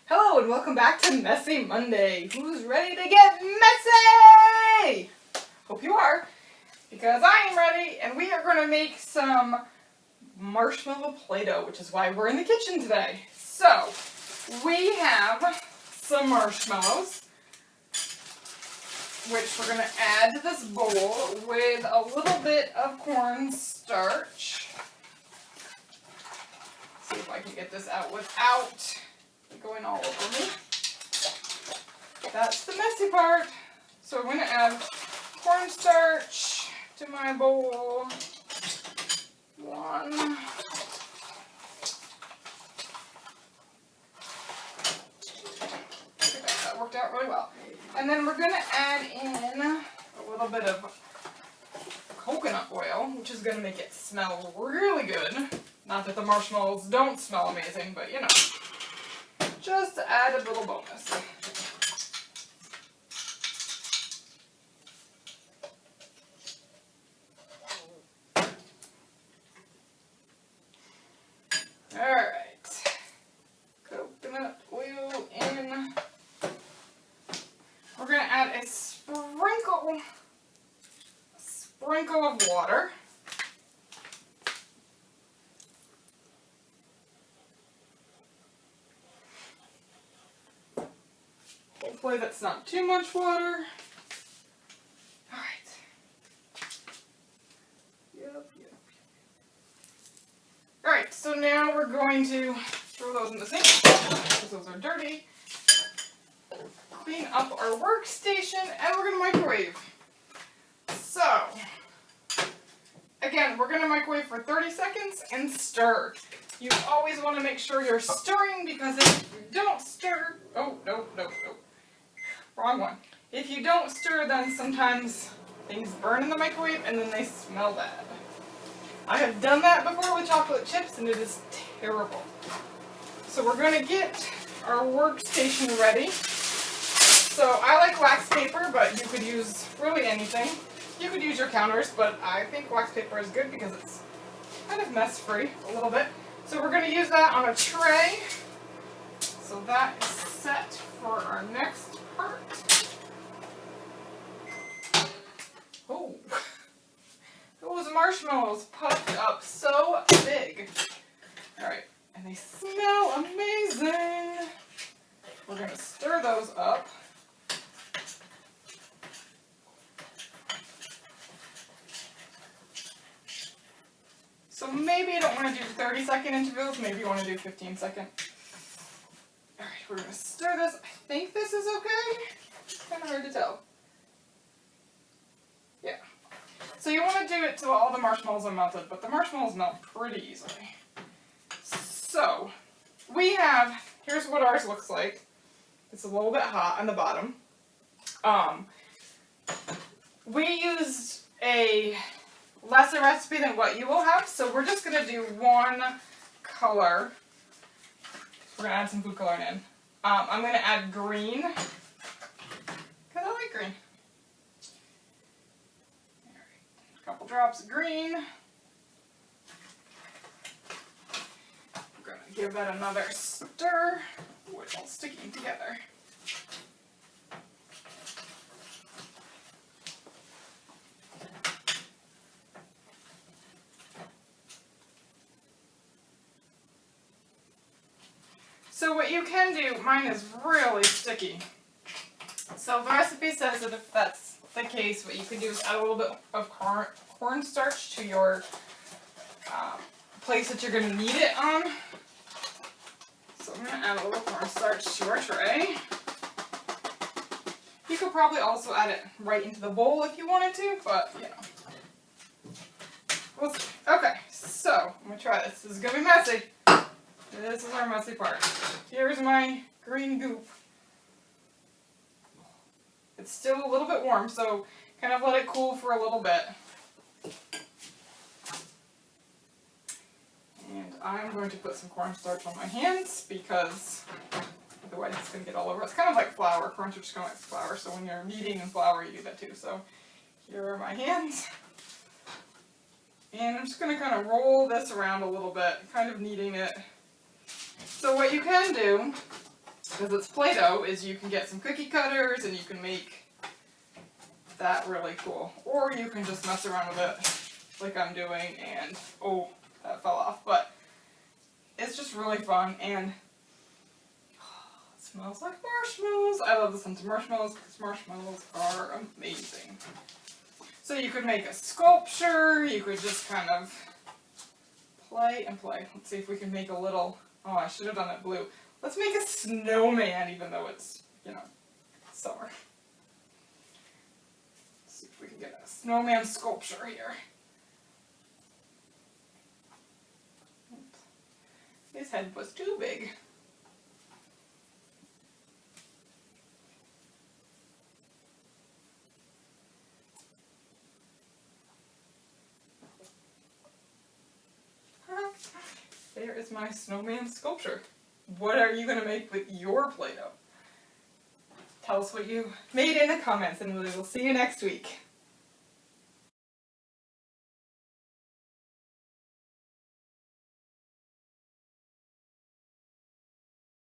Hello and welcome back to Messy Monday. Who's ready to get messy? Hope you are, because I am ready and we are going to make some marshmallow Play-Doh, which is why we're in the kitchen today. So, we have some marshmallows, which we're going to add to this bowl with a little bit of cornstarch. See if I can get this out without going all over me. That's the messy part. So I'm going to add cornstarch to my bowl. One. That worked out really well. And then we're going to add in a little bit of coconut oil, which is going to make it smell really good. Not that the marshmallows don't smell amazing, but you know. Just to add a little bonus. Alright. Coconut oil in. We're going to add a sprinkle of water. Hopefully that's not too much water. Alright. Yep. Alright, so now we're going to throw those in the sink, because those are dirty. Clean up our workstation, and we're going to microwave. So, again, we're going to microwave for 30 seconds and stir. You always want to make sure you're stirring, because if you don't stir... Oh, no. Wrong one. If you don't stir, then sometimes things burn in the microwave and then they smell bad. I have done that before with chocolate chips and it is terrible. So we're going to get our workstation ready. So I like wax paper, but you could use really anything. You could use your counters, but I think wax paper is good because it's kind of mess-free a little bit. So we're going to use that on a tray. So that is set for our next part. Oh, those marshmallows puffed up so big. Alright, and they smell amazing. We're going to stir those up. So maybe you don't want to do 30-second intervals, maybe you want to do 15-second. Alright, we're going to stir this. I think this is okay. It's kind of hard to tell. Yeah. So you want to do it till all the marshmallows are melted, but the marshmallows melt pretty easily. So, we have, here's what ours looks like. It's a little bit hot on the bottom. We used a lesser recipe than what you will have, so we're just going to do one color. We're going to add some food coloring in. I'm going to add green, because I like green. Alright, a couple drops of green. We're going to give that another stir, which is all sticking together. So what you can do, mine is really sticky. So the recipe says that if that's the case, what you can do is add a little bit of cornstarch to your place that you're going to knead it on. So I'm going to add a little cornstarch to our tray. You could probably also add it right into the bowl if you wanted to, but you know. We'll see. Okay, so I'm going to try this. This is going to be messy. This is our messy part. Here's my green goop. It's still a little bit warm, so kind of let it cool for a little bit. And I'm going to put some cornstarch on my hands because otherwise it's going to get all over. It's kind of like flour. Cornstarch is kind of like flour, so when you're kneading in flour, you do that too. So here are my hands. And I'm just going to kind of roll this around a little bit, kind of kneading it. So what you can do because it's Play-Doh, is you can get some cookie cutters and you can make that really cool. Or you can just mess around with it like I'm doing and, oh, that fell off. But it's just really fun and it smells like marshmallows. I love the scent of marshmallows because marshmallows are amazing. So you could make a sculpture, you could just kind of play and play. Let's see if we can make a little, oh, I should have done it blue. Let's make a snowman even though it's, you know, summer. Let's see if we can get a snowman sculpture here. Oops. His head was too big. There is my snowman sculpture. What are you going to make with your Play-Doh? Tell us what you made in the comments and we will see you next week.